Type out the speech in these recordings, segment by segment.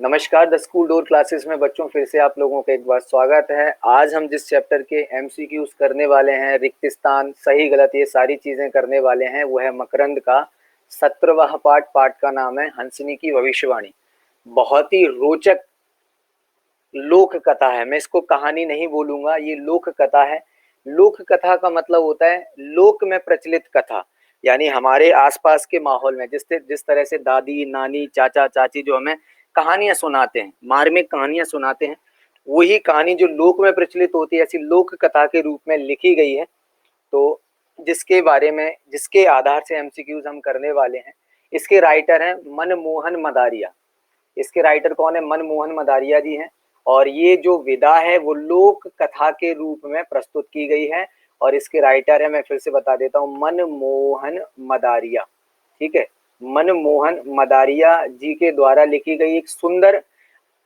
नमस्कार। The school door classes में बच्चों फिर से आप लोगों का एक बार स्वागत है। आज हम जिस चैप्टर के एमसीक्यूज करने वाले हैं, रिक्त स्थान, सही गलत, ये सारी चीज़ें करने वाले हैं, वो है मकरंद का 17वां पाठ। पाठ का नाम है हंसनी की भविष्यवाणी। बहुत ही रोचक लोक कथा है। मैं इसको कहानी नहीं बोलूंगा, ये लोक कथा है। लोक कथा का मतलब होता है लोक में प्रचलित कथा, यानी हमारे आसपास के माहौल में जिस तरह से दादी नानी चाचा चाची जो हमें कहानियां सुनाते हैं, मार्मिक कहानियां सुनाते हैं, वही कहानी जो लोक में प्रचलित होती है ऐसी लोक कथा के रूप में लिखी गई है। तो जिसके बारे में, जिसके आधार से एमसीक्यूज हम करने वाले हैं, इसके राइटर हैं मनमोहन मदारिया। इसके राइटर कौन है? मनमोहन मदारिया जी हैं। और ये जो विधा है वो लोक कथा के रूप में प्रस्तुत की गई है। और इसके राइटर है, मैं फिर से बता देता हूँ, मनमोहन मदारिया। ठीक है, मनमोहन मदारिया जी के द्वारा लिखी गई एक सुंदर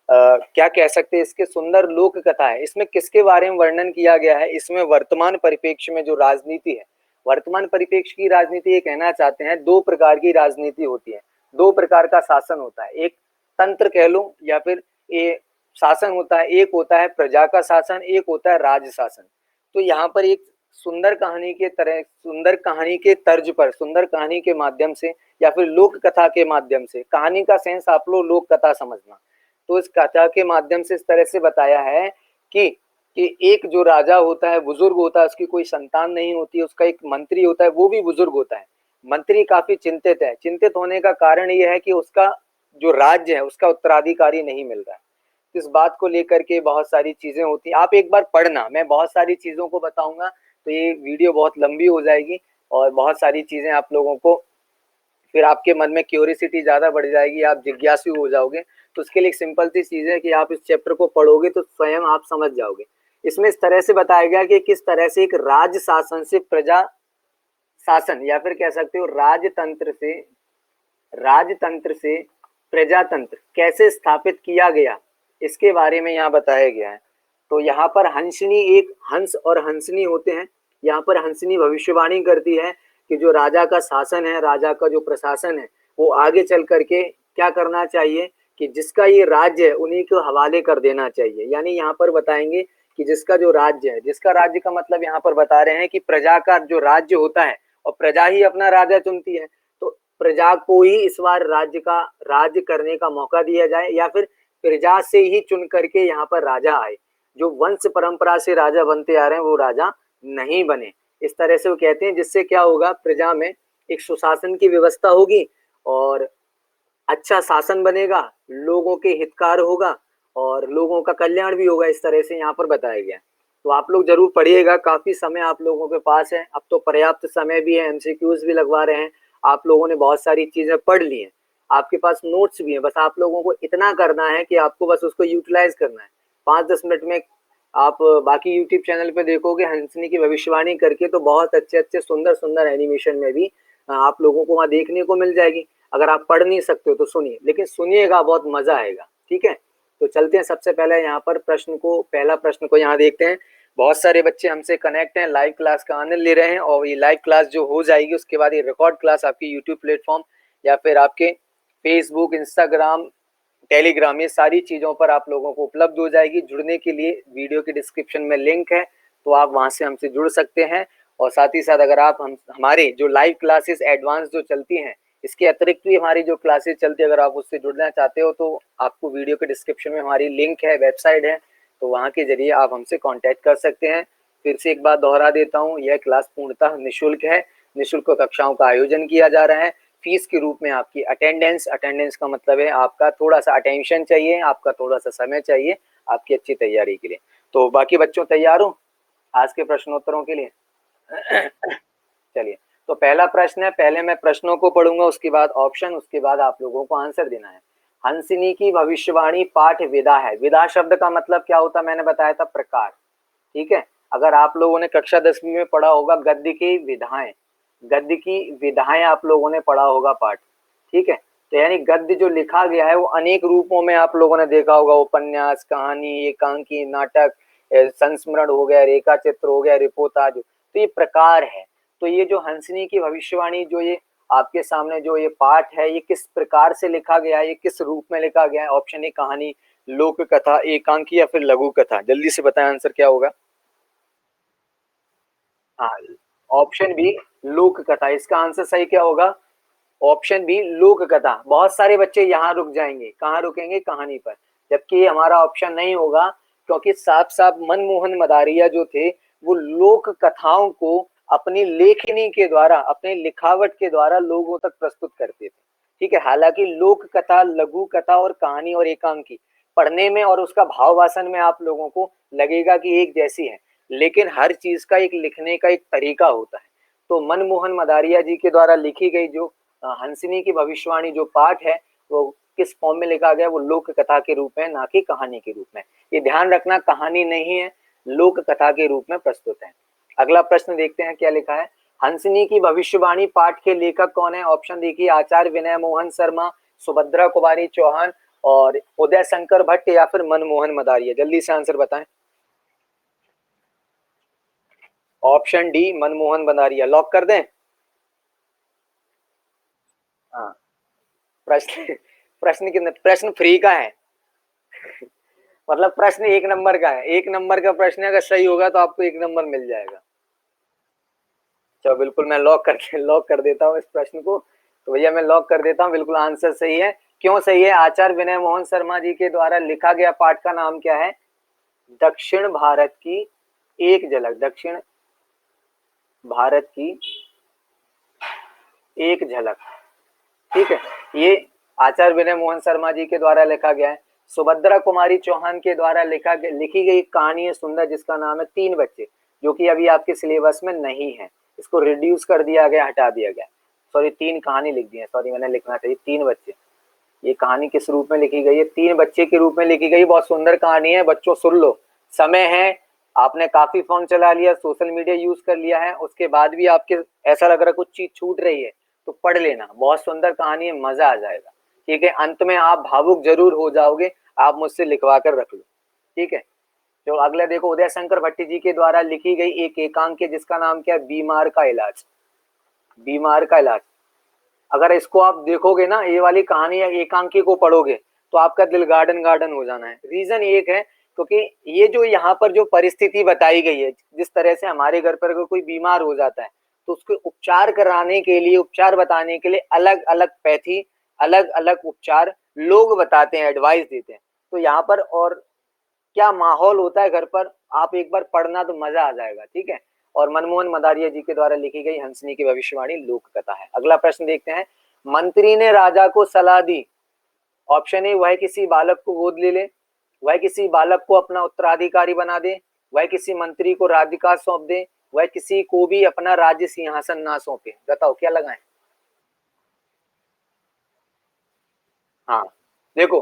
क्या कह सकते हैं, इसके सुंदर लोक कथा है। इसमें किसके बारे में वर्णन किया गया है? इसमें वर्तमान परिप्रेक्ष्य में जो राजनीति है, वर्तमान परिप्रेक्ष्य की राजनीति, ये कहना चाहते हैं दो प्रकार की राजनीति होती है, दो प्रकार का शासन होता है। एक तंत्र कह लो या फिर ये शासन होता है, एक होता है प्रजा का शासन, एक होता है राज शासन। तो यहाँ पर एक सुंदर कहानी के तरह, सुंदर कहानी के तर्ज पर, सुंदर कहानी के माध्यम से या फिर लोक कथा के माध्यम से, कहानी का सेंस आप लोग लोक कथा समझना, तो इस कथा के माध्यम से इस तरह से बताया है कि एक जो राजा होता है, बुजुर्ग होता है, उसकी कोई संतान नहीं होती, उसका एक मंत्री होता है, वो भी बुजुर्ग होता है। मंत्री काफी चिंतित है। चिंतित होने का कारण ये है कि उसका जो राज्य है उसका उत्तराधिकारी नहीं मिल रहा है। इस बात को लेकर के बहुत सारी चीजें होती हैं। आप एक बार पढ़ना, मैं बहुत सारी चीजों को बताऊंगा तो ये वीडियो बहुत लंबी हो जाएगी और बहुत सारी चीजें आप लोगों को, फिर आपके मन में क्यूरियोसिटी ज्यादा बढ़ जाएगी, आप जिज्ञासु हो जाओगे। तो उसके लिए एक सिंपल सी चीज है कि आप इस चैप्टर को पढ़ोगे तो स्वयं आप समझ जाओगे। इसमें इस तरह से बताया गया कि किस तरह से एक राज शासन से प्रजा शासन, या फिर कह सकते हो राजतंत्र से प्रजातंत्र कैसे स्थापित किया गया, इसके बारे में यहाँ बताया गया है। तो यहाँ पर हंसनी, एक हंस और हंसनी होते हैं। यहाँ पर हंसनी भविष्यवाणी करती है कि जो राजा का शासन है, राजा का जो प्रशासन है, वो आगे चल करके क्या करना चाहिए कि जिसका ये राज्य है उन्हीं को हवाले कर देना चाहिए। यानी यहाँ पर बताएंगे कि जिसका जो राज्य है, जिसका राज्य का मतलब यहाँ पर बता रहे हैं कि प्रजा का जो राज्य होता है और प्रजा ही अपना राजा चुनती है, तो प्रजा को ही इस बार राज्य करने का मौका दिया जाए, या फिर प्रजा से ही चुन करके यहाँ पर राजा आए। जो वंश परंपरा से राजा बनते आ रहे हैं वो राजा नहीं बने। इस तरह से वो कहते हैं, जिससे क्या होगा, प्रजा में एक सुशासन की व्यवस्था होगी और अच्छा शासन बनेगा, लोगों के हितकार होगा और लोगों का कल्याण भी होगा। इस तरह से यहाँ पर बताया गया। तो आप लोग जरूर पढ़िएगा, काफी समय आप लोगों के पास है, अब तो पर्याप्त समय भी है, एमसीक्यूज भी लगवा रहे हैं, आप लोगों ने बहुत सारी चीजें पढ़ ली हैं, आपके पास नोट्स भी हैं। बस आप लोगों को इतना करना है कि आपको बस उसको यूटिलाइज करना है। 5-10 मिनट में आप बाकी यूट्यूब चैनल पे देखोगे हंसनी की भविष्यवाणी करके, तो बहुत अच्छे अच्छे सुंदर सुंदर एनिमेशन में भी आप लोगों को वहाँ देखने को मिल जाएगी। अगर आप पढ़ नहीं सकते हो तो सुनिए, लेकिन सुनिएगा, बहुत मजा आएगा। ठीक है, तो चलते हैं सबसे पहले यहाँ पर पहला प्रश्न को यहाँ देखते हैं। बहुत सारे बच्चे हमसे कनेक्ट हैं, लाइव क्लास का आनंद ले रहे हैं, और ये लाइव क्लास जो हो जाएगी उसके बाद ये रिकॉर्ड क्लास आपकी यूट्यूब प्लेटफॉर्म या फिर आपके फेसबुक, इंस्टाग्राम, टेलीग्राम, ये सारी चीज़ों पर आप लोगों को उपलब्ध हो जाएगी। जुड़ने के लिए वीडियो के डिस्क्रिप्शन में लिंक है, तो आप वहाँ से हमसे जुड़ सकते हैं। और साथ ही साथ अगर आप हमारे जो लाइव क्लासेस एडवांस जो चलती हैं, इसके अतिरिक्त भी हमारी जो क्लासेस चलती है, अगर आप उससे जुड़ना चाहते हो तो आपको वीडियो के डिस्क्रिप्शन में हमारी लिंक है, वेबसाइट है, तो वहाँ के जरिए आप हमसे कांटेक्ट कर सकते हैं। फिर से एक बात दोहरा देता हूँ, यह क्लास पूर्णतः निःशुल्क है। निःशुल्क कक्षाओं का आयोजन किया जा रहा है। फीस के रूप में आपकी अटेंडेंस का मतलब है आपका थोड़ा सा अटेंशन चाहिए, आपका थोड़ा सा समय चाहिए आपकी अच्छी तैयारी के लिए। तो बाकी बच्चों तैयार हो आज के प्रश्नोत्तरों के लिए? चलिए, तो पहला प्रश्न है, पहले मैं प्रश्नों को पढ़ूंगा, उसके बाद ऑप्शन, उसके बाद आप लोगों को आंसर देना है। हंसिनी की भविष्यवाणी पाठ विधा है। विधा शब्द का मतलब क्या होता है? मैंने बताया था प्रकार। ठीक है, अगर आप लोगों ने कक्षा 10वीं में पढ़ा होगा गद्य की विधाएं, गद्य की विधाएं आप लोगों ने पढ़ा होगा पाठ। ठीक है, तो यानी गद्य जो लिखा गया है वो अनेक रूपों में आप लोगों ने देखा होगा, उपन्यास, कहानी, एकांकी, नाटक, संस्मरण हो गया, रेखा चित्र हो गया, रिपोर्टाज, तो ये प्रकार है। तो ये जो हंसनी की भविष्यवाणी जो ये आपके सामने जो ये पाठ है ये किस प्रकार से लिखा गया है, ये किस रूप में लिखा गया है? ऑप्शन ए कहानी, लोक कथा, एकांकी या फिर लघु कथा। जल्दी से बताएं आंसर क्या होगा। हाँ, ऑप्शन बी लोक कथा, इसका आंसर सही क्या होगा? ऑप्शन बी लोक कथा। बहुत सारे बच्चे यहाँ रुक जाएंगे, कहाँ रुकेंगे? कहानी पर, जबकि ये हमारा ऑप्शन नहीं होगा, क्योंकि साफ साफ मनमोहन मदारिया जो थे वो लोक कथाओं को अपनी लेखनी के द्वारा, अपने लिखावट के द्वारा लोगों तक प्रस्तुत करते थे। ठीक है, हालांकि लोक कथा, लघु कथा और कहानी और एकांकी पढ़ने में और उसका भाव वासन में आप लोगों को लगेगा कि एक जैसी है, लेकिन हर चीज का एक लिखने का एक तरीका होता है। तो मनमोहन मदारिया जी के द्वारा लिखी गई जो हंसनी की भविष्यवाणी जो पाठ है वो किस फॉर्म में लिखा गया? वो लोक कथा के रूप में, ना कि कहानी के रूप में। ये ध्यान रखना, कहानी नहीं है, लोक कथा के रूप में प्रस्तुत है। अगला प्रश्न देखते हैं क्या लिखा है। हंसनी की भविष्यवाणी पाठ के लेखक कौन है? ऑप्शन देखिए, आचार्य विनय मोहन शर्मा, सुभद्रा कुमारी चौहान और उदय शंकर भट्ट या फिर मनमोहन मदारिया। जल्दी से आंसर बताएं। Option D Manmohan Madaria lock कर दें। हाँ, प्रश्न प्रश्न कितने? प्रश्न फ्री का है, मतलब प्रश्न एक नंबर का है। एक नंबर का प्रश्न है, अगर सही होगा तो आपको एक नंबर मिल जाएगा। चलो बिल्कुल, मैं लॉक कर देता हूँ इस प्रश्न को। तो भैया मैं लॉक कर देता हूँ, बिल्कुल आंसर सही है। क्यों सही है? आचार्य विनय मोहन शर्मा जी के द्वारा लिखा गया पाठ का नाम क्या है? दक्षिण भारत की एक झलक। दक्षिण भारत की एक झलक। ठीक है, ये आचार्य विनय मोहन शर्मा जी के द्वारा लिखा गया है। सुभद्रा कुमारी चौहान के द्वारा लिखी गई कहानी है सुंदर, जिसका नाम है तीन बच्चे, जो कि अभी आपके सिलेबस में नहीं है। इसको रिड्यूस कर दिया गया, हटा दिया गया। सॉरी, तीन कहानी लिख दी है, सॉरी मैंने लिखना चाहिए तीन बच्चे। ये कहानी किस रूप में लिखी गई है? तीन बच्चे के रूप में लिखी गई। बहुत सुंदर कहानी है, बच्चों सुन लो। समय है, आपने काफी फोन चला लिया, सोशल मीडिया यूज कर लिया है, उसके बाद भी आपके ऐसा लग रहा है कुछ चीज छूट रही है, तो पढ़ लेना। बहुत सुंदर कहानी है, मजा आ जाएगा। ठीक है, अंत में आप भावुक जरूर हो जाओगे। आप मुझसे लिखवा कर रख लो। ठीक है, तो अगला देखो, उदय शंकर भट्टी जी के द्वारा लिखी गई एक एकांक है, जिसका नाम क्या है? बीमार का इलाज। बीमार का इलाज। अगर इसको आप देखोगे ना, ये वाली कहानी या एकांकी को पढ़ोगे, तो आपका दिल गार्डन गार्डन हो जाना है। रीजन एक है, क्योंकि ये जो यहाँ पर जो परिस्थिति बताई गई है, जिस तरह से हमारे घर पर अगर कोई बीमार हो जाता है, तो उसके उपचार कराने के लिए, उपचार बताने के लिए अलग अलग पैथी, अलग अलग उपचार लोग बताते हैं, एडवाइस देते हैं। तो यहाँ पर और क्या माहौल होता है घर पर, आप एक बार पढ़ना तो मजा आ जाएगा। ठीक है, और मनमोहन मदारिया जी के द्वारा लिखी गई हंसनी की भविष्यवाणी लोक कथा है। अगला प्रश्न देखते हैं। मंत्री ने राजा को सलाह दी। ऑप्शन ए, वह किसी बालक को गोद ले ले, वह किसी बालक को अपना उत्तराधिकारी बना दे, वह किसी मंत्री को राज्यकाज सौंप दे, वह किसी को भी अपना राज्य सिंहासन ना सौंपे। बताओ क्या लगाएं। हाँ, देखो,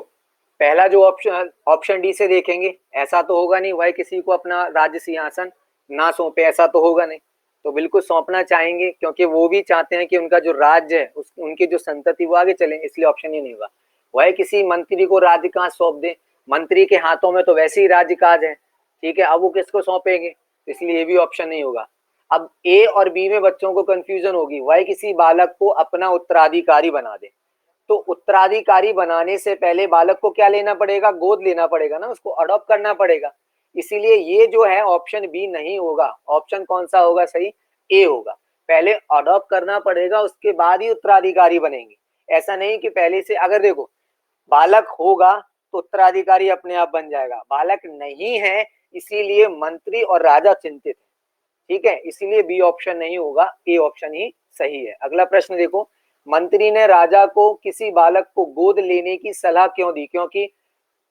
पहला जो ऑप्शन, ऑप्शन डी से देखेंगे, ऐसा तो होगा नहीं, वह किसी को अपना राज्य सिंहासन ना सौंपे, ऐसा तो होगा नहीं। तो बिल्कुल सौंपना चाहेंगे, क्योंकि वो भी चाहते हैं कि उनका जो राज्य है, उनकी जो संतति वो आगे चले, इसलिए ऑप्शन ये नहीं होगा। वह किसी मंत्री को राज्यकाज सौंप दे, मंत्री के हाथों में तो वैसे ही राज्यकाज है। ठीक है, अब वो किसको सौंपेंगे, इसलिए ये भी ऑप्शन नहीं होगा। अब ए और बी में बच्चों को कंफ्यूजन होगी। वह किसी बालक को अपना उत्तराधिकारी बना दे, तो उत्तराधिकारी बनाने से पहले बालक को क्या लेना पड़ेगा? गोद लेना पड़ेगा ना, उसको अडॉप्ट करना पड़ेगा। इसीलिए ये जो है ऑप्शन बी नहीं होगा। ऑप्शन कौन सा होगा सही? ए होगा। पहले अडॉप्ट करना पड़ेगा, उसके बाद ही उत्तराधिकारी बनेंगे। ऐसा नहीं कि पहले से, अगर देखो बालक होगा तो उत्तराधिकारी अपने आप बन जाएगा, बालक नहीं है इसीलिए मंत्री और राजा चिंतित है। ठीक है, इसीलिए बी ऑप्शन नहीं होगा, ए ऑप्शन ही सही है। अगला प्रश्न देखो। मंत्री ने राजा को किसी बालक को गोद लेने की सलाह क्यों दी? क्योंकि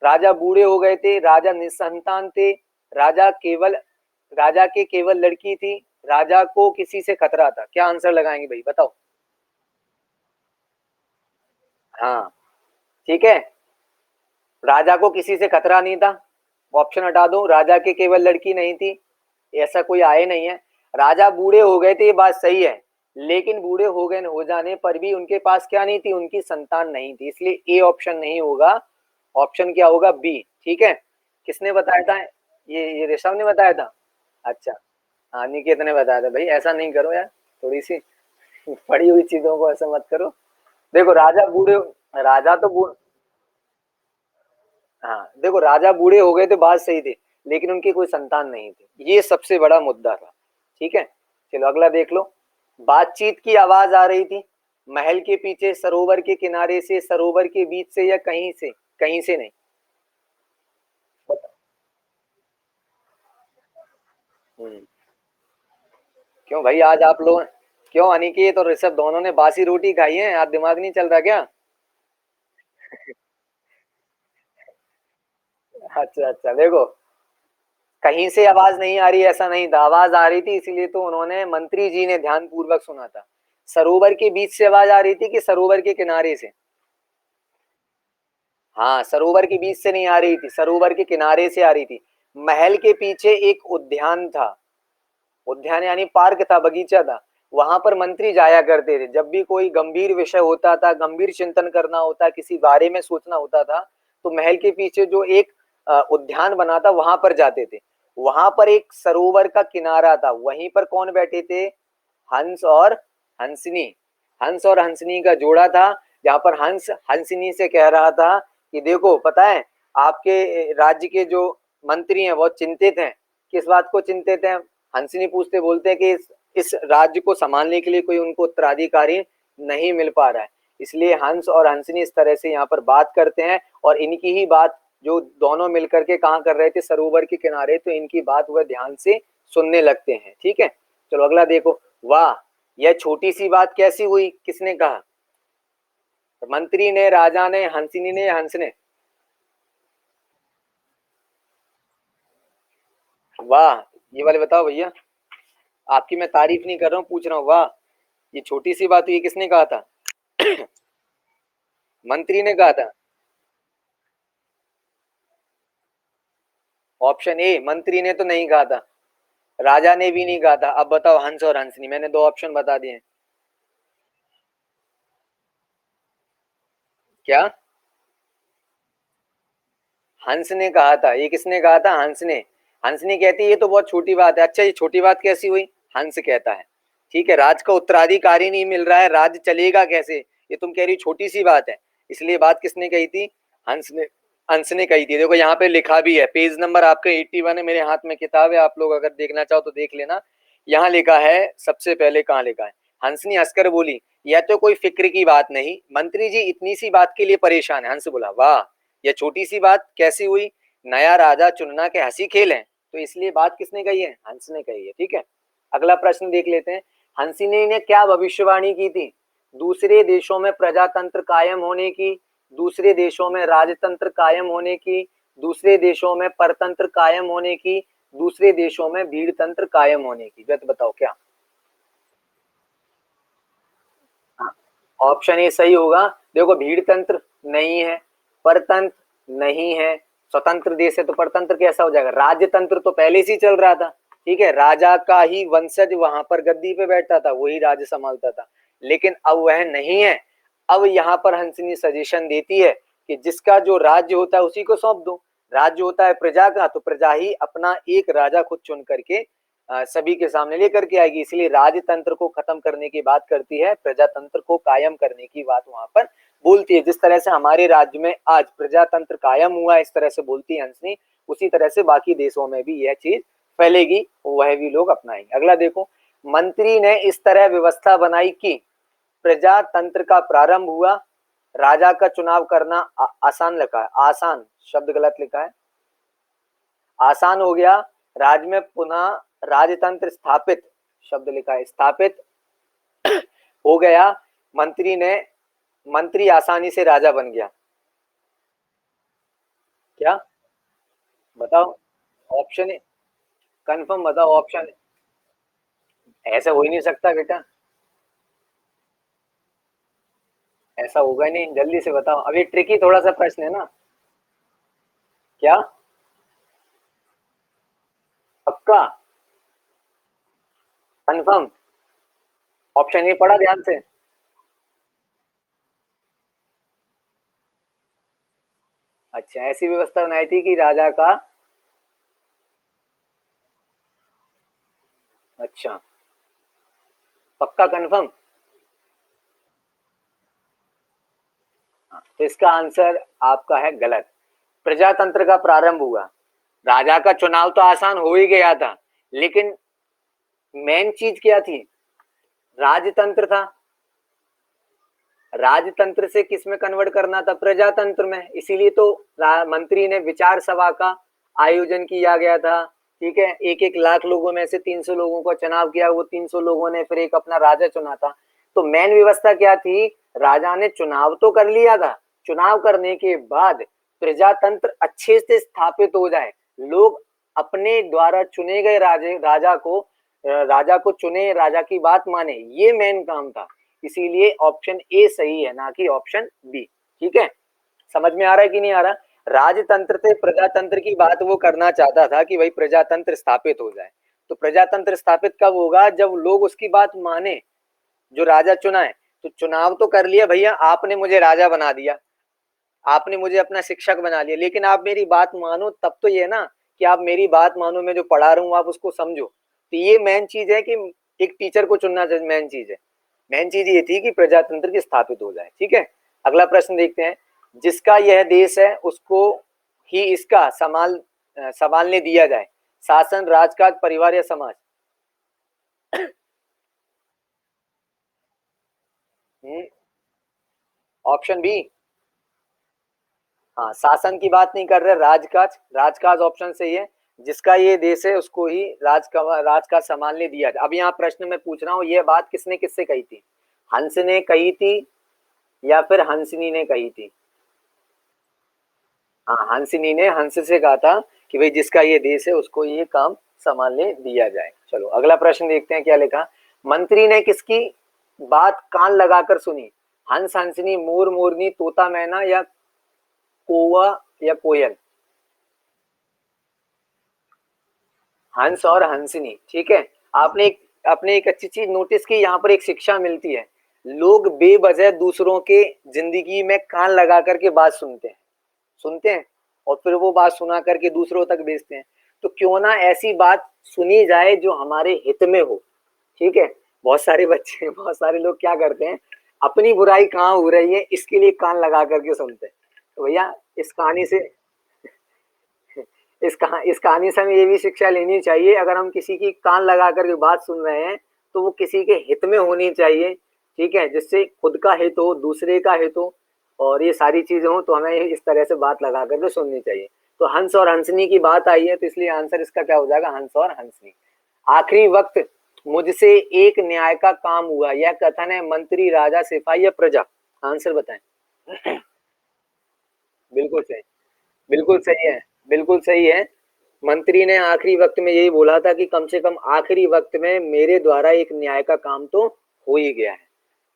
राजा बूढ़े हो गए थे, राजा निसंतान थे, राजा केवल, राजा के केवल लड़की थी, राजा को किसी से खतरा था। क्या आंसर लगाएंगे भाई, बताओ। हाँ, ठीक है, राजा को किसी से खतरा नहीं था। ऑप्शन हटा दो, राजा के केवल लड़की नहीं थी, ऐसा कोई आए नहीं है। राजा बूढ़े हो गए थे, ये बात सही है, लेकिन बूढ़े हो गए, हो जाने पर भी उनके पास क्या नहीं थी? उनकी संतान नहीं थी, इसलिए ए ऑप्शन नहीं होगा। ऑप्शन क्या होगा? बी। ठीक है, किसने बताया था? ये ऋषभ ने बताया था। अच्छा, हाँ निकेत ने बताया था। भाई ऐसा नहीं करो यार, थोड़ी सी पड़ी हुई चीजों को ऐसा मत करो। देखो राजा बूढ़े, राजा तो बूढ़ हाँ देखो राजा बूढ़े हो गए थे, बात सही थी, लेकिन उनकी कोई संतान नहीं थी, ये सबसे बड़ा मुद्दा था। ठीक है, चलो अगला देख लो। बातचीत की आवाज आ रही थी महल के पीछे, सरोवर के किनारे से, सरोवर के बीच से, या कहीं से? कहीं से नहीं। हम्म, क्यों भाई आज आप लोग, क्यों अनिकेत और ऋषभ दोनों ने बासी रोटी खाई है, आज दिमाग नहीं चल रहा क्या? अच्छा अच्छा, देखो कहीं से आवाज नहीं आ रही ऐसा नहीं था, आवाज आ रही थी, इसीलिए तो उन्होंने, मंत्री जी ने ध्यान पूर्वक सुना था। सरोवर के बीच से आवाज आ रही थी कि सरोवर के किनारे से? हाँ सरोवर के बीच से नहीं आ रही थी, सरोवर के किनारे से आ रही थी। महल के पीछे एक उद्यान था, उद्यान यानी पार्क था, बगीचा था, वहां पर मंत्री जाया करते थे। जब भी कोई गंभीर विषय होता था, गंभीर चिंतन करना होता, किसी बारे में सोचना होता था, तो महल के पीछे जो एक उद्यान बना था वहां पर जाते थे। वहां पर एक सरोवर का किनारा था, वहीं पर कौन बैठे थे? हंस और हंसनी। हंस और हंसनी का जोड़ा था, जहां पर हंस हंसनी से कह रहा था कि देखो पता है, आपके राज्य के जो मंत्री हैं बहुत चिंतित हैं। किस बात को चिंतित हैं? हंसनी पूछते, बोलते हैं कि इस राज्य को संभालने के लिए कोई उनको उत्तराधिकारी नहीं मिल पा रहा है। इसलिए हंस और हंसनी इस तरह से यहाँ पर बात करते हैं, और इनकी ही बात जो दोनों मिलकर के कहाँ कर रहे थे, सरोवर के किनारे, तो इनकी बात वह ध्यान से सुनने लगते हैं। ठीक है, चलो अगला देखो। वाह, यह छोटी सी बात कैसी हुई, किसने कहा? मंत्री ने, राजा ने, हंसनी ने, या हंस ने? वाह, ये वाले बताओ भैया। आपकी मैं तारीफ नहीं कर रहा हूँ, पूछ रहा हूँ, वाह ये छोटी सी बात हुई, किसने कहा था? मंत्री ने कहा था। ऑप्शन ए, मंत्री ने तो नहीं कहा था, राजा ने भी नहीं कहा था। अब बताओ हंस और हंसनी, मैंने दो ऑप्शन बता दिए। क्या? हंस ने कहा था, ये किसने कहा था? हंस ने। हंस ने कहती है ये तो बहुत छोटी बात है। अच्छा ये छोटी बात कैसी हुई? हंस कहता है। ठीक है, राज का उत्तराधिकारी नहीं मिल रहा है, राज्य चलेगा कैसे, ये तुम कह रही छोटी सी बात है। इसलिए बात किसने कही थी? हंस ने। हंस ने कही थी। देखो यहाँ पे लिखा भी है, पेज नंबर आपका 81 है, मेरे हाथ में किताब है, आप लोग अगर देखना चाहो तो देख लेना। यहाँ लिखा है, सबसे पहले कहाँ लिखा है? हंसनी हंसकर बोली, यह तो कोई फिक्र की बात नहीं, मंत्री जी इतनी सी बात के लिए परेशान है। हंस बोला, वाह यह छोटी सी बात कैसी हुई, नया राजा चुनना के हंसी खेल है। तो इसलिए बात किसने कही है? हंस ने कही है। ठीक है, अगला प्रश्न देख लेते हैं। हंसिनी ने क्या भविष्यवाणी की थी? दूसरे देशों में प्रजातंत्र कायम होने की, दूसरे देशों में राजतंत्र कायम होने की, दूसरे देशों में परतंत्र कायम होने की, दूसरे देशों में भीड़ तंत्र कायम होने की। जत बताओ क्या? ऑप्शन ए सही होगा। देखो भीड़ तंत्र नहीं है, परतंत्र नहीं है, स्वतंत्र देश है तो परतंत्र कैसा हो जाएगा? राजतंत्र तो पहले से ही चल रहा था। ठीक है, राजा का ही वंशज वहां पर गद्दी पे बैठता था, वही राज्य संभालता था, लेकिन अब वह नहीं है। अब यहाँ पर हंसनी सजेशन देती है कि जिसका जो राज्य होता है उसी को सौंप दो। राज्य होता है प्रजा का, तो प्रजा ही अपना एक राजा खुद चुन करके सभी के सामने लेकर के आएगी। इसलिए राजतंत्र को खत्म करने की बात करती है, प्रजातंत्र को कायम करने की बात वहां पर बोलती है। जिस तरह से हमारे राज्य में आज प्रजातंत्र कायम हुआ, इस तरह से बोलती है हंसनी, उसी तरह से बाकी देशों में भी यह चीज फैलेगी, वह भी लोग अपनाएंगे। अगला देखो। मंत्री ने इस तरह व्यवस्था बनाई कि प्रजातंत्र का प्रारंभ हुआ, राजा का चुनाव करना आसान लिखा है, आसान शब्द गलत लिखा है, आसान हो गया। राज्य में पुनः राजतंत्र स्थापित, शब्द लिखा है स्थापित हो गया। मंत्री ने, मंत्री आसानी से राजा बन गया। क्या? बताओ ऑप्शन है, कंफर्म बताओ ऑप्शन। ऐसा हो ही नहीं सकता बेटा, ऐसा होगा ही नहीं, जल्दी से बताओ, अभी ट्रिकी थोड़ा सा प्रश्न है ना। क्या? पक्का? कंफर्म? ऑप्शन ये पढ़ा ध्यान से। अच्छा, ऐसी व्यवस्था बनाई थी कि राजा का, अच्छा, पक्का कंफर्म? तो इसका आंसर आपका है गलत। प्रजातंत्र का प्रारंभ हुआ, राजा का चुनाव तो आसान हो ही गया था, लेकिन मेन चीज क्या थी? राजतंत्र था। राजतंत्र से किस में कन्वर्ट करना था? प्रजातंत्र में। इसीलिए तो मंत्री ने विचार सभा का आयोजन किया गया था। ठीक है, एक एक लाख लोगों में से 300 लोगों का चुनाव किया, वो 300 लोगों ने फिर एक अपना राजा चुना था। तो मेन व्यवस्था क्या थी? राजा ने चुनाव तो कर लिया था, चुनाव करने के बाद प्रजातंत्र अच्छे से स्थापित हो जाए, लोग अपने द्वारा चुने गए राजा को चुने, राजा की बात माने, ये मेन काम था। इसीलिए ऑप्शन ए सही है, ना कि ऑप्शन बी। ठीक है, समझ में आ रहा है कि नहीं आ रहा? राजतंत्र से प्रजातंत्र की बात वो करना चाहता था कि भाई प्रजातंत्र स्थापित हो जाए। तो प्रजातंत्र स्थापित कब होगा? जब लोग उसकी बात माने, जो राजा चुना है। तो चुनाव तो कर लिया भैया, आपने मुझे राजा बना दिया, आपने मुझे अपना शिक्षक बना लिया, लेकिन आप मेरी बात मानो तब तो ये ना कि आप मेरी बात मानो, मैं जो पढ़ा रहा हूँ आप उसको समझो। तो ये मेन चीज है कि एक टीचर को चुनना मेन चीज है। मेन चीज ये थी कि प्रजातंत्र की स्थापित हो जाए। ठीक है, अगला प्रश्न देखते हैं। जिसका यह देश है उसको ही इसका संभालने दिया जाए। शासन, राजकाज, परिवार या समाज? Option B. हाँ, शासन की बात नहीं कर रहे, राजकाज। राजकाज ऑप्शन सही है। जिसका ये देश है उसको ही राजकाज संभालने दिया जाए। अब यहाँ प्रश्न में पूछ रहा हूँ, ये बात किसने किससे कही थी? हंस ने कही थी या फिर हंसनी ने कही थी? हाँ, हंसनी ने हंस से कहा था कि भाई जिसका ये देश है उसको ये काम संभालने दिया जाए। चलो अगला प्रश्न देखते हैं क्या लिखा। मंत्री ने किसकी बात कान लगाकर सुनी? हंस, हंसनी, मोर, मोरनी, तोता, मैना या कौवा या कोयल? हंस और हंसनी। ठीक है, आपने एक अच्छी चीज नोटिस की, यहाँ पर एक शिक्षा मिलती है। लोग बेवजह दूसरों के जिंदगी में कान लगा करके बात सुनते हैं और फिर वो बात सुना करके दूसरों तक भेजते हैं। तो क्यों ना ऐसी बात सुनी जाए जो हमारे हित में हो। ठीक है, बहुत सारे लोग क्या करते हैं, अपनी बुराई कहाँ हो रही है इसके लिए कान लगा करके सुनते हैं। तो भैया इस कहानी से हमें ये भी शिक्षा लेनी चाहिए, अगर हम किसी की कान लगा करके बात सुन रहे हैं तो वो किसी के हित में होनी चाहिए। ठीक है, जिससे खुद का हित हो, दूसरे का हित हो, और ये सारी चीजें हो, तो हमें इस तरह से बात लगा करके सुननी चाहिए। तो हंस और हंसनी की बात आई है, तो इसलिए आंसर इसका क्या हो जाएगा? हंस और हंसनी। आखिरी वक्त मुझसे एक न्याय का काम हुआ, यह कथन है मंत्री, राजा, सिपाही या प्रजा? आंसर बताएं। बिल्कुल सही, बिल्कुल सही है, बिल्कुल सही है। मंत्री ने आखिरी वक्त में यही बोला था कि कम से कम आखिरी वक्त में मेरे द्वारा एक न्याय का काम तो हो ही गया है।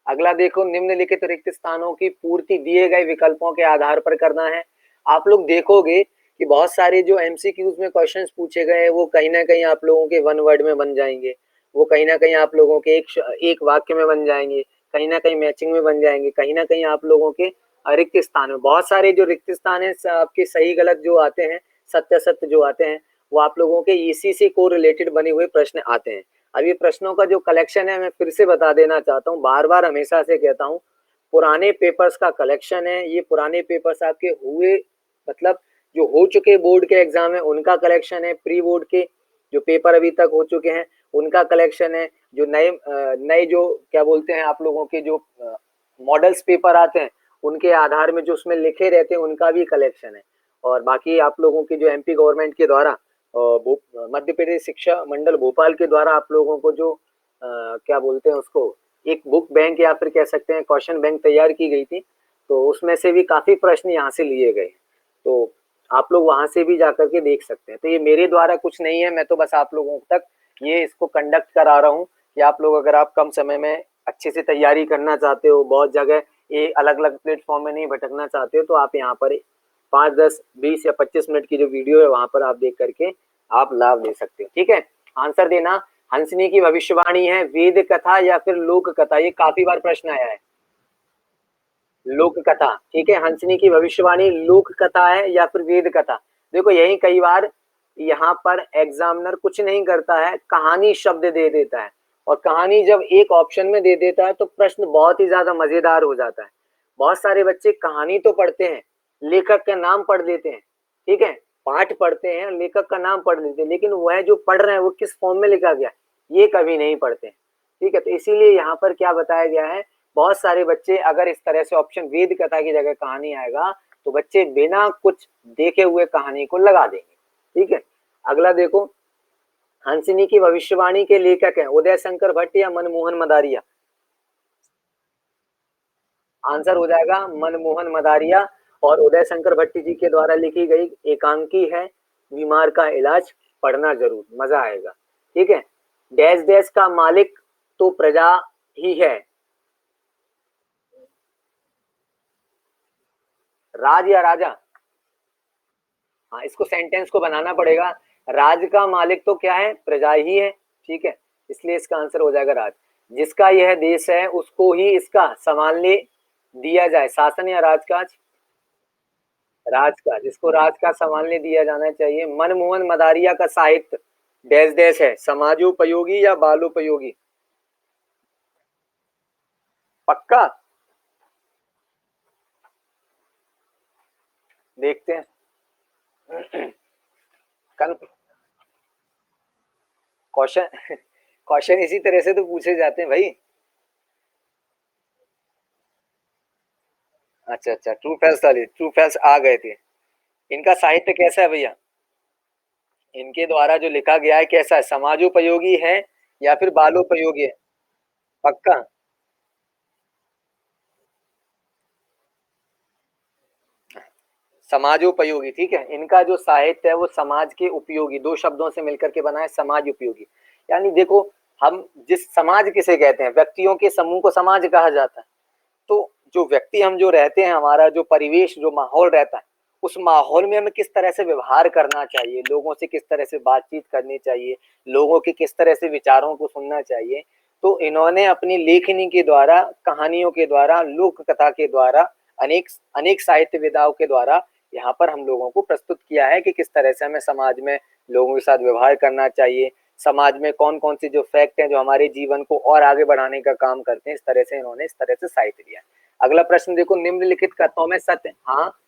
अगला देखो, निम्नलिखित रिक्त स्थानों की पूर्ति दिए गए विकल्पों के आधार पर करना है। आप लोग देखोगे कि बहुत सारे जो एमसीक्यूज में क्वेश्चंस पूछे गए हैं वो कहीं ना कहीं आप लोगों के वन वर्ड में बन जाएंगे, वो कहीं ना कहीं आप लोगों के एक वाक्य में बन जाएंगे, कहीं ना कहीं मैचिंग में बन जाएंगे, कहीं ना कहीं आप लोगों के रिक्त स्थान में। बहुत सारे जो रिक्त स्थान है आपके सही गलत जो आते हैं, सत्य सत्य जो आते हैं, वो आप लोगों के इसी से को रिलेटेड बने हुए प्रश्न आते हैं। अब ये प्रश्नों का जो कलेक्शन है मैं फिर से बता देना चाहता हूँ, बार बार हमेशा से कहता हूँ, पुराने पेपर्स का कलेक्शन है ये। पुराने पेपर्स आपके हुए, मतलब जो हो चुके बोर्ड के एग्जाम है उनका कलेक्शन है, प्री बोर्ड के जो पेपर अभी तक हो चुके हैं उनका कलेक्शन है, जो नए नए जो क्या बोलते हैं आप लोगों के जो मॉडल्स पेपर आते हैं उनके आधार में जो उसमें लिखे रहते हैं उनका भी कलेक्शन है। और बाकी आप लोगों की जो एमपी गवर्नमेंट के द्वारा मध्य प्रदेश शिक्षा मंडल भोपाल के द्वारा आप लोगों को जो क्या बोलते हैं उसको, एक बुक बैंक या फिर कह सकते हैं क्वेश्चन बैंक तैयार की गई थी, तो उसमें से भी काफी प्रश्न यहाँ से लिए गए। तो आप लोग वहां से भी जाकर के देख सकते हैं। तो ये मेरे द्वारा कुछ नहीं है, मैं तो बस आप लोगों तक ये इसको कंडक्ट करा रहा हूँ कि आप लोग अगर आप कम समय में अच्छे से तैयारी करना चाहते हो, बहुत जगह ये अलग अलग प्लेटफॉर्म में नहीं भटकना चाहते हो, तो आप यहाँ पर 5, 10, 20 या 25 मिनट की जो वीडियो है वहां पर आप देख करके आप लाभ ले सकते हो। ठीक है, आंसर देना। हंसनी की भविष्यवाणी है वेद कथा या फिर लोक कथा? ये काफी बार प्रश्न आया है। लोक कथा। ठीक है, हंसनी की भविष्यवाणी लोक कथा है या फिर वेद कथा? देखो यही कई बार यहाँ पर एग्जामिनर कुछ नहीं करता है, कहानी शब्द दे देता है, और कहानी जब एक ऑप्शन में दे देता है तो प्रश्न बहुत ही ज्यादा मजेदार हो जाता है। बहुत सारे बच्चे कहानी तो पढ़ते हैं, लेखक का नाम पढ़ लेते हैं, ठीक है, पाठ पढ़ते हैं, लेखक का नाम पढ़ लेते हैं, लेकिन वह जो पढ़ रहे हैं वो किस फॉर्म में लिखा गया ये कभी नहीं पढ़ते हैं। ठीक है, तो इसीलिए यहाँ पर क्या बताया गया है, बहुत सारे बच्चे अगर इस तरह से ऑप्शन वेद कथा की जगह कहानी आएगा तो बच्चे बिना कुछ देखे हुए कहानी को लगा देंगे। ठीक है, अगला देखो, हंसिनी की भविष्यवाणी के लेखक हैं उदय शंकर भट्ट या मनमोहन मदारिया। आंसर हो जाएगा मनमोहन मदारिया। और उदय शंकर भट्टी जी के द्वारा लिखी गई एकांकी है बीमार का इलाज, पढ़ना जरूर, मजा आएगा। ठीक है, डैश डैश का मालिक तो प्रजा ही है, राज या राजा। हाँ, इसको सेंटेंस को बनाना पड़ेगा, राज का मालिक तो क्या है, प्रजा ही है। ठीक है, इसलिए इसका आंसर हो जाएगा राज। जिसका यह देश है उसको ही इसका संभालने दिया जाए, शासन या राजकाज, राज का, जिसको राज का संभालने दिया जाना चाहिए। मनमोहन मदारिया का साहित्य डैश डैश है, समाजोपयोगी या बालोपयोगी, पक्का, देखते हैं। कल क्वेश्चन क्वेश्चन इसी तरह से तो पूछे जाते हैं भाई। अच्छा अच्छा, ट्रू फैल्स वाली, ट्रू फैल्स आ गए थे। इनका साहित्य कैसा है भैया, इनके द्वारा जो लिखा गया है कैसा है, समाजोपयोगी है या फिर बालोपयोगी है, पक्का। समाजोपयोगी, ठीक है, इनका जो साहित्य है वो समाज के उपयोगी, दो शब्दों से मिलकर के बना है, समाज उपयोगी। यानी देखो, हम जिस समाज किसे कहते हैं, व्यक्तियों के समूह को समाज कहा जाता है। तो जो व्यक्ति हम जो रहते हैं, हमारा जो परिवेश जो माहौल रहता है, उस माहौल में हमें किस तरह से व्यवहार करना चाहिए, लोगों से किस तरह से बातचीत करनी चाहिए, लोगों के किस तरह से विचारों को सुनना चाहिए, तो इन्होंने अपनी लेखनी के द्वारा, कहानियों के द्वारा, लोक कथा के द्वारा, अनेक अनेक साहित्य विधाओं के द्वारा यहाँ पर हम लोगों को प्रस्तुत किया है कि किस तरह से हमें समाज में लोगों के साथ व्यवहार करना चाहिए, समाज में कौन कौन से जो फैक्ट हैं जो हमारे जीवन को और आगे बढ़ाने का काम करते हैं, इस तरह से इन्होंने इस तरह से साहित्य दिया है। अगला प्रश्न देखो, निम्नलिखित कथनों में सत्य, हाँ,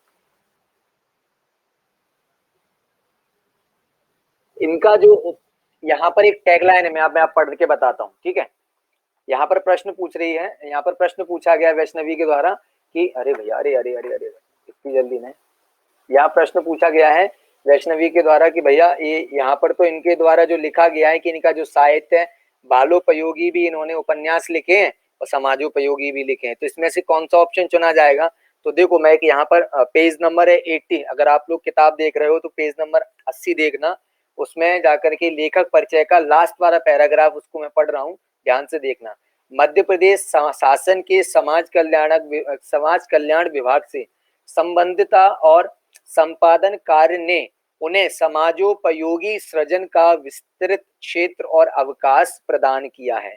इनका जो यहाँ पर एक टैगलाइन है, मैं आप पढ़ के बताता हूँ। ठीक है, यहाँ पर प्रश्न पूछ रही है, यहाँ पर प्रश्न पूछा गया वैष्णवी के द्वारा कि अरे भैया, अरे अरे अरे अरे, इतनी जल्दी नहीं, यहाँ प्रश्न पूछा गया है वैष्णवी के द्वारा कि भैया ये यहाँ पर तो इनके द्वारा जो लिखा गया है कि इनका जो साहित्य है, बालोपयोगी भी इन्होंने उपन्यास लिखे हैं और समाजोपयोगी भी लिखे हैं, तो इसमें से कौन सा ऑप्शन चुना जाएगा। तो देखो, मैं एक यहाँ पर पेज नंबर है 80, अगर आप लोग किताब देख रहे हो तो पेज नंबर 80 देखना, उसमें जाकर के लेखक परिचय का लास्ट वाला पैराग्राफ उसको मैं पढ़ रहा हूँ, ध्यान से देखना। मध्य प्रदेश शासन के समाज कल्याण विभाग से संबंधिता और संपादन कार्य ने उन्हें समाजोपयोगी सृजन का विस्तृत क्षेत्र और अवकाश प्रदान किया है।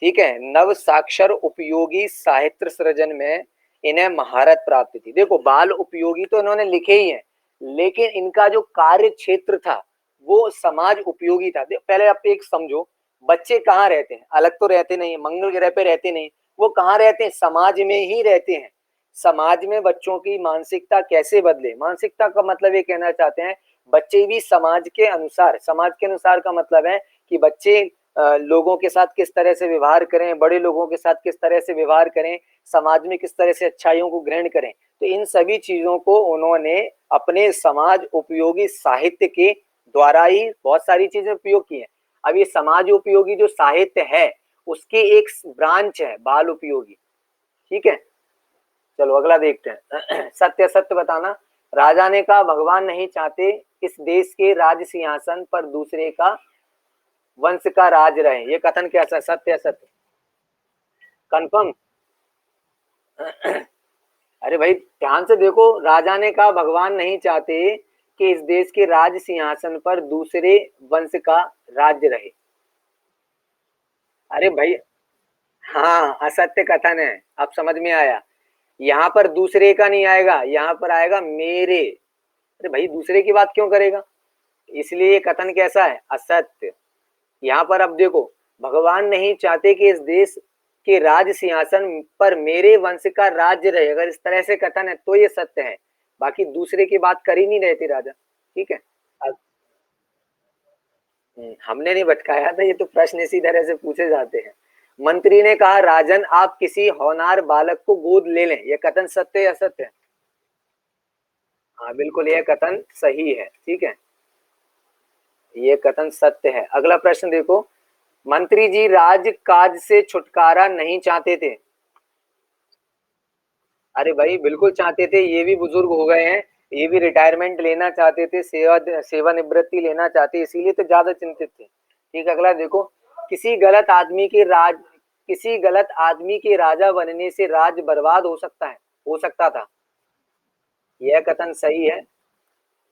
ठीक है, नव साक्षर उपयोगी साहित्य सृजन में इन्हें महारत प्राप्त थी। देखो, बाल उपयोगी तो इन्होंने लिखे ही हैं, लेकिन इनका जो कार्य क्षेत्र था वो समाज उपयोगी था। पहले आप एक समझो, बच्चे कहाँ रहते हैं, अलग तो रहते नहीं, मंगल ग्रह पे रहते नहीं, वो कहाँ रहते हैं, समाज में ही रहते हैं। समाज में बच्चों की मानसिकता कैसे बदले, मानसिकता का मतलब ये कहना चाहते हैं बच्चे भी समाज के अनुसार, समाज के अनुसार का मतलब है कि बच्चे लोगों के साथ किस तरह से व्यवहार करें, बड़े लोगों के साथ किस तरह से व्यवहार करें, समाज में किस तरह से अच्छाइयों को ग्रहण करें, तो इन सभी चीजों को उन्होंने अपने समाज उपयोगी साहित्य के द्वारा ही बहुत सारी चीजें उपयोग की हैं। अब ये समाज उपयोगी जो साहित्य है उसके एक ब्रांच है बाल उपयोगी। ठीक है, चलो अगला देखते हैं। सत्य सत्य बताना, राजा ने कहा भगवान नहीं चाहते इस देश के राज सिंहासन पर दूसरे का वंश का राज रहे, ये कथन कैसा, सत्य सत्य, कंफर्म। अरे भाई ध्यान से देखो, राजा ने कहा भगवान नहीं चाहते कि इस देश के राज सिंहासन पर दूसरे वंश का राज्य रहे। अरे भाई, हाँ, असत्य कथन है, अब समझ में आया। यहाँ पर दूसरे का नहीं आएगा, यहाँ पर आएगा मेरे। अरे भाई, दूसरे की बात क्यों करेगा, इसलिए ये कथन कैसा है, असत्य। यहाँ पर अब देखो, भगवान नहीं चाहते कि इस देश कि राज सिंहासन पर मेरे वंश का राज्य रहे, अगर इस तरह से कथन है तो ये सत्य है, बाकी दूसरे की बात कर ही नहीं रहे थे राजा। ठीक है। हमने नहीं भटकाया था, ये तो प्रश्न इसी तरह से पूछे जाते हैं। मंत्री ने कहा राजन आप किसी होनहार बालक को गोद ले लें, यह कथन सत्य या असत्य है? हाँ बिल्कुल, यह कथन सही है। ठीक है, ये कथन सत्य है। अगला प्रश्न देखो, मंत्री जी राजकाज से छुटकारा नहीं चाहते थे। अरे भाई बिल्कुल चाहते थे, ये भी बुजुर्ग हो गए हैं, ये भी रिटायरमेंट लेना चाहते थे, सेवानिवृत्ति लेना चाहते, इसीलिए तो ज्यादा चिंतित थे। ठीक, अगला देखो, किसी गलत आदमी के राज किसी गलत आदमी के राजा बनने से राज्य बर्बाद हो सकता है, हो सकता था। यह कथन सही है,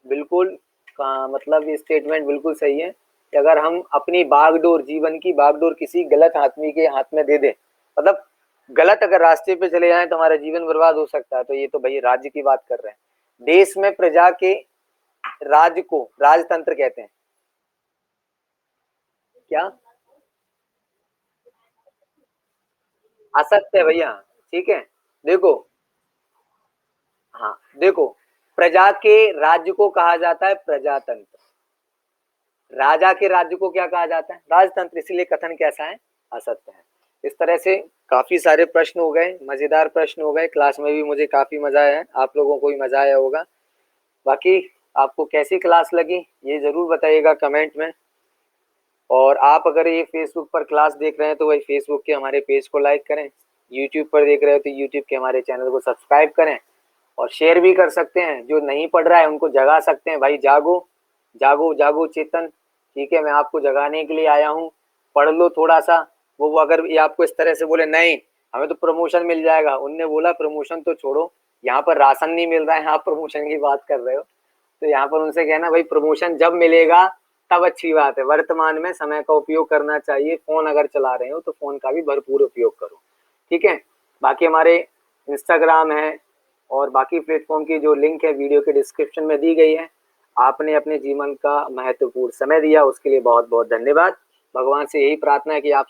बिल्कुल का मतलब ये स्टेटमेंट बिल्कुल सही है कि अगर हम अपनी बागडोर, जीवन की बागडोर किसी गलत आदमी के हाथ में दे दें, मतलब गलत अगर रास्ते पे चले जाएं तो हमारा जीवन बर्बाद हो सकता है। तो ये तो भाई राज्य की बात कर रहे हैं। देश में प्रजा के राज्य को राजतंत्र कहते हैं। क्या? असत्य है भैया। ठीक है, देखो, हाँ देखो, प्रजा के राज्य को कहा जाता है प्रजातंत्र, राजा के राज्य को क्या कहा जाता है? राजतंत्र, इसीलिए कथन कैसा है? असत्य है। इस तरह से काफी सारे प्रश्न हो गए, मजेदार प्रश्न हो गए, क्लास में भी मुझे काफी मजा आया है, आप लोगों को भी मजा आया होगा। बाकी आपको कैसी क्लास लगी ये जरूर बताइएगा कमेंट में। और आप अगर ये फेसबुक पर क्लास देख रहे हैं तो वही फेसबुक के हमारे पेज को लाइक करें, यूट्यूब पर देख रहे हो तो यूट्यूब के हमारे चैनल को सब्सक्राइब करें, और शेयर भी कर सकते हैं। जो नहीं पढ़ रहा है उनको जगा सकते हैं, भाई जागो, जागो जागो चेतन। ठीक है, मैं आपको जगाने के लिए आया हूँ, पढ़ लो थोड़ा सा। वो अगर ये आपको इस तरह से बोले नहीं हमें तो प्रमोशन मिल जाएगा, उनने बोला प्रमोशन तो छोड़ो, यहाँ पर राशन नहीं मिल रहा है, आप प्रमोशन की बात कर रहे हो। तो यहाँ पर उनसे कहना भाई प्रमोशन जब मिलेगा तब अच्छी बात है, वर्तमान में समय का उपयोग करना चाहिए। फोन अगर चला रहे हो तो फोन का भी भरपूर उपयोग करो। ठीक है, बाकी हमारे इंस्टाग्राम है और बाकी प्लेटफॉर्म की जो लिंक है वीडियो के डिस्क्रिप्शन में दी गई है। आपने अपने जीवन का महत्वपूर्ण समय दिया, उसके लिए बहुत बहुत धन्यवाद। भगवान से यही प्रार्थना है कि आप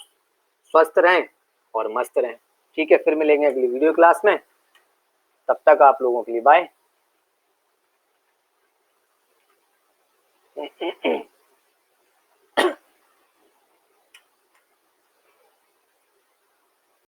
स्वस्थ रहें और मस्त रहें। ठीक है, फिर मिलेंगे अगली वीडियो क्लास में, तब तक आप लोगों के लिए बाय।